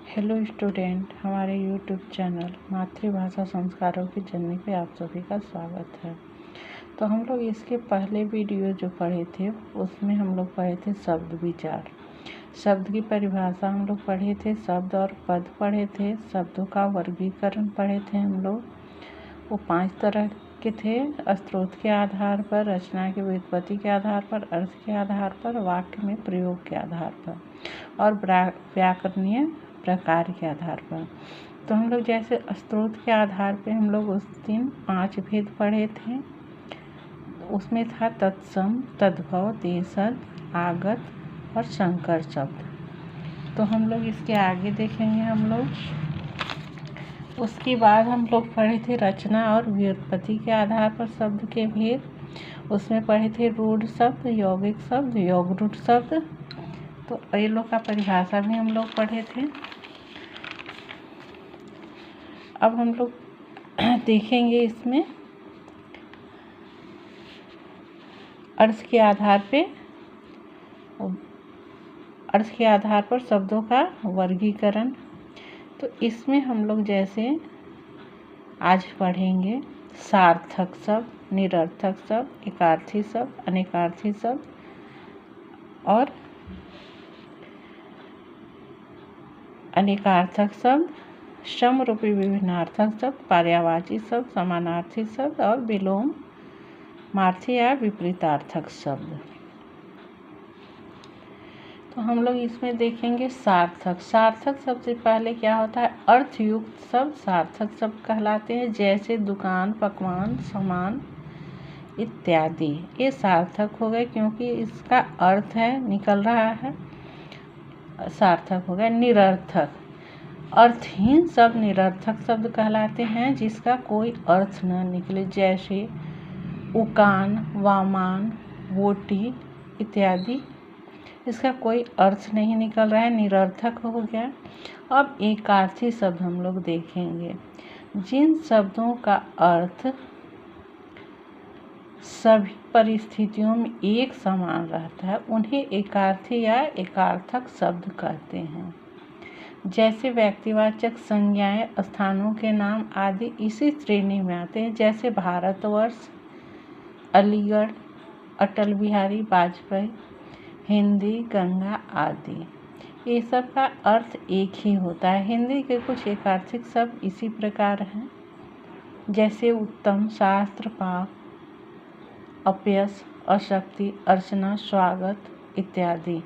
Hello student, हमारे YouTube channel मातृभाषा संस्कारों की जननी पे आप सभी का स्वागत है। तो हम लोग इसके पहले वीडियो जो पढ़े थे उसमें हम लोग पढ़े थे शब्द विचार, शब्द की परिभाषा हम लोग पढ़े थे, शब्द और पद पढ़े थे, शब्दों का वर्गीकरण पढ़े थे हम लोग। वो 5 तरह के थे: स्रोत के आधार पर, रचना की व्युत्पत्ति के आधार पर, अर्थ के आधार पर, वाक्य में प्रयोग के आधार पर और व्याकरणीय प्रकार के आधार पर। तो हम लोग जैसे स्रोत के आधार पे हम लोग उस दिन 5 भेद पढ़े थे। उसमें था तत्सम, तद्भव, देशज, आगत और संकर शब्द। तो हम लोग इसके आगे देखेंगे हम लोग। उसके बाद हम लोग पढ़े थे रचना और व्युत्पत्ति के आधार पर शब्द के भेद। उसमें पढ़े थे रूढ़ शब्द, यौगिक शब्द, योगरूढ़ शब्द। तो ये लोग का परिभाषा भी हम लोग पढ़े थे। अब हम लोग देखेंगे इसमें अर्थ के आधार पर शब्दों का वर्गीकरण। तो इसमें हम लोग जैसे आज पढ़ेंगे सार्थक शब्द, निरर्थक शब्द, एकार्थी शब्द, अनेकार्थी शब्द और अनेकार्थक शब्द, समरूपी विभिन्नार्थक शब्द, पर्यायवाची शब्द, समानार्थी शब्द और विलोमार्थी या विपरीतार्थक शब्द। तो हम लोग इसमें देखेंगे सार्थक। सार्थक सबसे पहले क्या होता है? अर्थयुक्त शब्द सार्थक शब्द कहलाते हैं, जैसे दुकान, पकवान, सामान इत्यादि। ये सार्थक हो गए क्योंकि इसका अर्थ है निकल रहा है, सार्थक हो गया। निरर्थक, अर्थहीन शब्द निरर्थक शब्द कहलाते हैं, जिसका कोई अर्थ न निकले, जैसे उकान, वामान, वोटी इत्यादि। इसका कोई अर्थ नहीं निकल रहा है, निरर्थक हो गया। अब एकार्थी शब्द हम लोग देखेंगे। जिन शब्दों का अर्थ सभी परिस्थितियों में एक समान रहता है उन्हें एकार्थी या एकार्थक शब्द कहते हैं। जैसे व्यक्तिवाचक संज्ञाएं, स्थानों के नाम आदि इसी श्रेणी में आते हैं, जैसे भारतवर्ष, अलीगढ़, अटल बिहारी वाजपेयी, हिंदी, गंगा आदि। ये सब का अर्थ एक ही होता है। हिंदी के कुछ एकार्थक शब्द इसी प्रकार हैं, जैसे उत्तम, शास्त्र, पाप, अपयश, अशक्ति, अर्चना, स्वागत इत्यादि।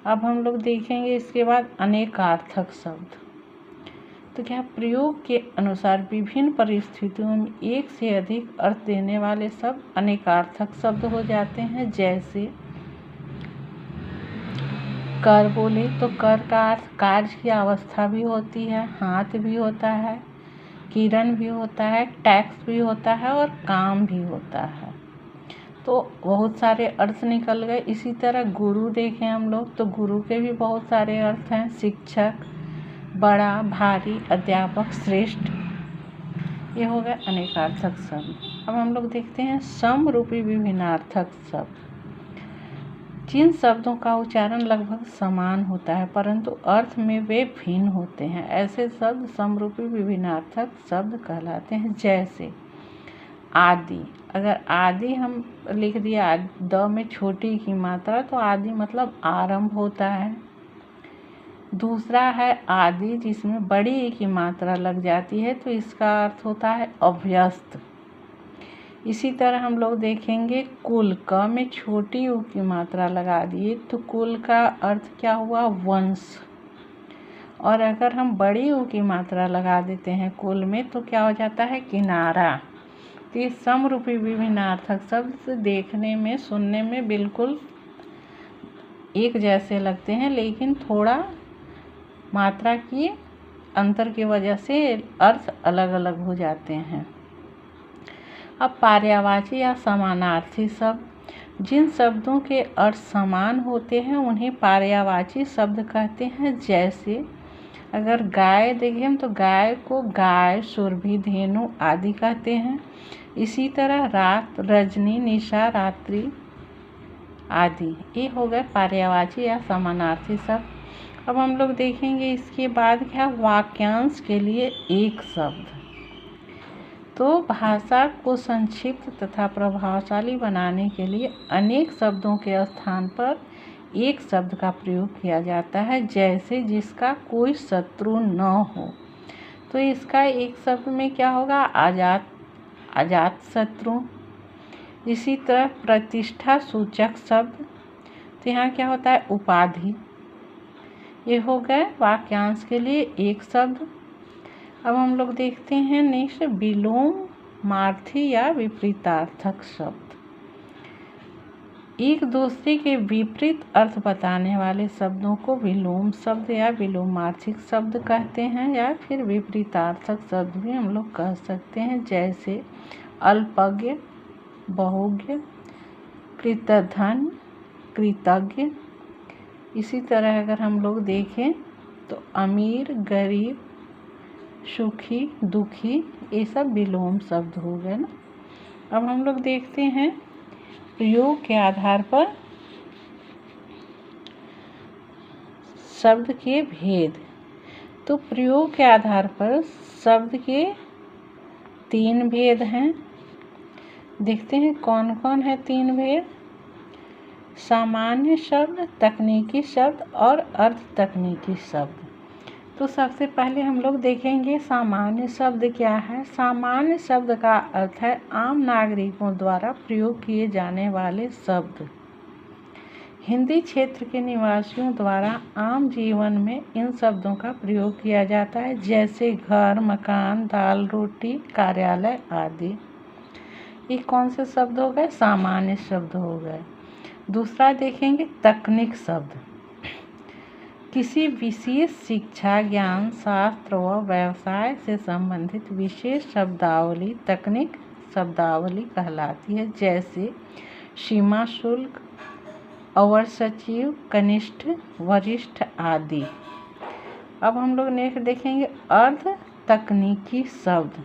अब हम लोग देखेंगे इसके बाद अनेकार्थक शब्द। तो क्या प्रयोग के अनुसार विभिन्न परिस्थितियों में एक से अधिक अर्थ देने वाले शब्द अनेकार्थक शब्द हो जाते हैं। जैसे कर बोले तो कर का अर्थ कार्य की अवस्था भी होती है, हाथ भी होता है, किरण भी होता है, टैक्स भी होता है और काम भी होता है। तो बहुत सारे अर्थ निकल गए। इसी तरह गुरु देखें हम लोग तो गुरु के भी बहुत सारे अर्थ हैं, शिक्षक, बड़ा, भारी, अध्यापक, श्रेष्ठ। ये हो गए अनेकार्थक शब्द। अब हम लोग देखते हैं समरूपी विभिन्नार्थक शब्द। जिन शब्दों का उच्चारण लगभग समान होता है परंतु अर्थ में वे भिन्न होते हैं, ऐसे शब्द समरूपी विभिन्नार्थक शब्द कहलाते हैं। जैसे आदि, अगर आदि हम लिख दिया द में छोटी की मात्रा तो आदि मतलब आरंभ होता है। दूसरा है आदि जिसमें बड़ी की मात्रा लग जाती है तो इसका अर्थ होता है अभ्यस्त। इसी तरह हम लोग देखेंगे कुल, क में छोटी ऊ की मात्रा लगा दिए तो कुल का अर्थ क्या हुआ? वंश। और अगर हम बड़ी ऊ की मात्रा लगा देते हैं कुल में तो क्या हो जाता है? किनारा। तो ये समरूपी विभिन्नार्थक शब्द देखने में, सुनने में बिल्कुल एक जैसे लगते हैं, लेकिन थोड़ा मात्रा की अंतर की वजह से अर्थ अलग अलग हो जाते हैं। अब पर्यायवाची या समानार्थी शब्द। जिन शब्दों के अर्थ समान होते हैं उन्हें पर्यायवाची शब्द कहते हैं। जैसे अगर गाय देखें तो गाय को गाय, सुरभि, धेनु आदि कहते हैं। इसी तरह रात, रजनी, निशा, रात्रि आदि। ये हो गए पर्यायवाची या समानार्थी शब्द। अब हम लोग देखेंगे इसके बाद क्या, वाक्यांश के लिए एक शब्द। तो भाषा को संक्षिप्त तथा प्रभावशाली बनाने के लिए अनेक शब्दों के स्थान पर एक शब्द का प्रयोग किया जाता है, जैसे जिसका कोई शत्रु न हो। तो इसका एक शब्द में क्या होगा, अजात शत्रु। इसी तरह प्रतिष्ठा सूचक शब्द, तो यहाँ क्या होता है, उपाधि। ये हो गए वाक्यांश के लिए एक शब्द। अब हम लोग देखते हैं नेक्स्ट, विलोमार्थी या विपरीतार्थक शब्द। एक दूसरे के विपरीत अर्थ बताने वाले शब्दों को विलोम शब्द या विलोमार्थक शब्द कहते हैं, या फिर विपरीतार्थक शब्द भी हम लोग कह सकते हैं, जैसे अल्पज्ञ, बहुज्ञ, कृतधन, कृतज्ञ। इसी तरह अगर हम लोग देखें तो अमीर, गरीब, सुखी, दुखी, ये सब विलोम शब्द हो गए ना। अब हम लोग देखते हैं प्रयोग के आधार पर शब्द के भेद। तो प्रयोग के आधार पर शब्द के 3 भेद हैं। देखते हैं कौन कौन है 3 भेद। सामान्य शब्द, तकनीकी शब्द और अर्ध तकनीकी शब्द। तो सबसे पहले हम लोग देखेंगे सामान्य शब्द क्या है। सामान्य शब्द का अर्थ है आम नागरिकों द्वारा प्रयोग किए जाने वाले शब्द। हिंदी क्षेत्र के निवासियों द्वारा आम जीवन में इन शब्दों का प्रयोग किया जाता है, जैसे घर, मकान, दाल, रोटी, कार्यालय आदि। ये कौन से शब्द हो गए, सामान्य शब्द हो गए। दूसरा देखेंगे तकनीक शब्द। किसी विशेष शिक्षा, ज्ञान, शास्त्र व व्यवसाय से संबंधित विशेष शब्दावली तकनीक शब्दावली कहलाती है, जैसे सीमा शुल्क, अवर सचिव, कनिष्ठ, वरिष्ठ आदि। अब हम लोग नेक्स्ट देखेंगे अर्ध तकनीकी शब्द।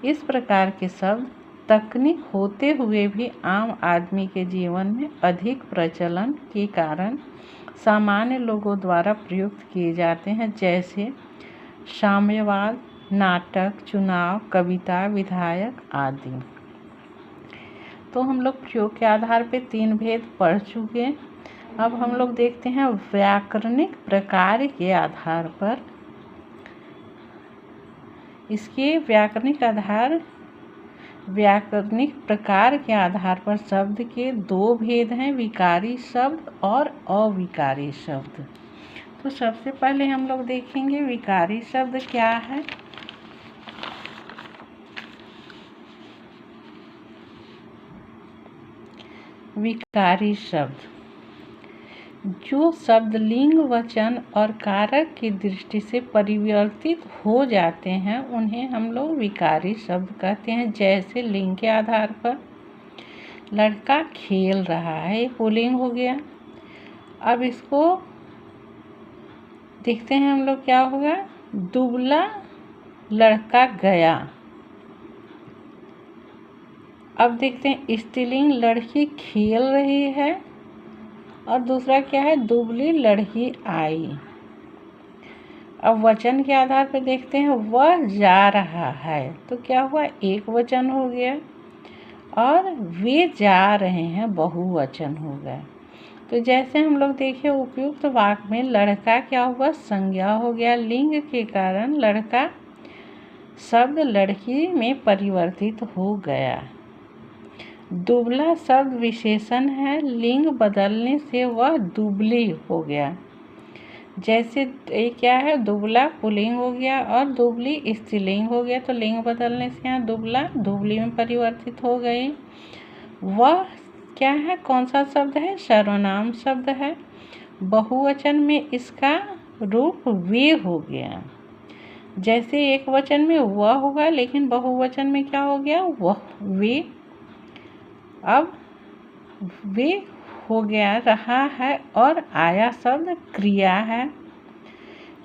इस प्रकार के शब्द तकनीक होते हुए भी आम आदमी के जीवन में अधिक प्रचलन के कारण सामान्य लोगों द्वारा प्रयुक्त किए जाते हैं, जैसे साम्यवाद, नाटक, चुनाव, कविता, विधायक आदि। तो हम लोग प्रयोग के आधार पे 3 भेद पढ़ चुके। अब हम लोग देखते हैं व्याकरणिक प्रकार के आधार पर। इसके व्याकरणिक प्रकार के आधार पर शब्द के 2 भेद हैं, विकारी शब्द और अविकारी शब्द। तो सबसे पहले हम लोग देखेंगे विकारी शब्द क्या है। विकारी शब्द जो शब्द लिंग, वचन और कारक की दृष्टि से परिवर्तित हो जाते हैं उन्हें हम लोग विकारी शब्द कहते हैं। जैसे लिंग के आधार पर लड़का खेल रहा है, ये पुल्लिंग हो गया। अब इसको देखते हैं हम लोग क्या होगा, दुबला लड़का गया। अब देखते हैं स्त्रीलिंग लड़की खेल रही है, और दूसरा क्या है, दुबली लड़की आई। अब वचन के आधार पर देखते हैं वह जा रहा है, तो क्या हुआ, एक वचन हो गया, और वे जा रहे हैं बहुवचन हो गया। तो जैसे हम लोग देखें उपयुक्त वाक्य में लड़का क्या हुआ, संज्ञा हो गया, लिंग के कारण लड़का शब्द लड़की में परिवर्तित हो गया। दुबला शब्द विशेषण है, लिंग बदलने से वह दुबली हो गया। जैसे ये क्या है, दुबला पुल्लिंग हो गया और दुबली स्त्रीलिंग हो गया, तो लिंग बदलने से यहाँ दुबला दुबली में परिवर्तित हो गई। वह क्या है, कौन सा शब्द है, सर्वनाम शब्द है। बहुवचन में इसका रूप वे हो गया। जैसे एक वचन में वह होगा, लेकिन बहुवचन में क्या हो गया, वह वे। अब वे हो गया, रहा है, और आया शब्द क्रिया है।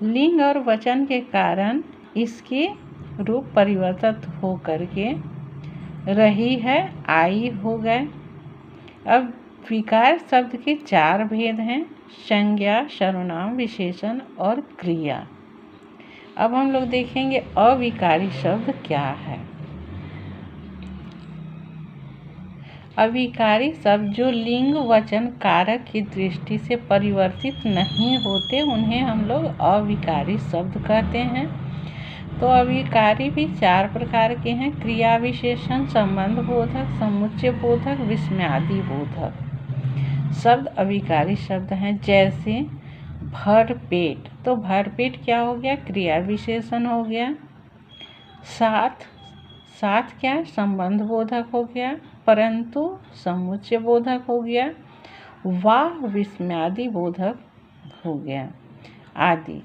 लिंग और वचन के कारण इसके रूप परिवर्तित हो करके रही है, आई हो गए। अब विकार शब्द के 4 भेद हैं। संज्ञा, सर्वनाम, विशेषण और क्रिया। अब हम लोग देखेंगे अविकारी शब्द क्या है। अविकारी शब्द जो लिंग, वचन, कारक की दृष्टि से परिवर्तित नहीं होते उन्हें हम लोग अविकारी शब्द कहते हैं। तो अविकारी भी 4 प्रकार के हैं: क्रिया विशेषण, संबंध बोधक, समुच्चय बोधक, विस्मयादि बोधक। शब्द अविकारी शब्द हैं। जैसे भरपेट, तो भरपेट क्या हो गया? क्रिया विशेषण हो गया। साथ, साथ क्या? संबंध बोधक हो गया, परंतु समुच्चय बोधक हो गया। वाह विस्मयादि बोधक हो गया आदि।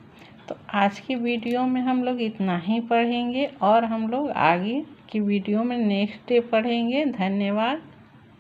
तो आज की वीडियो में हम लोग इतना ही पढ़ेंगे और हम लोग आगे की वीडियो में नेक्स्ट डे पढ़ेंगे। धन्यवाद।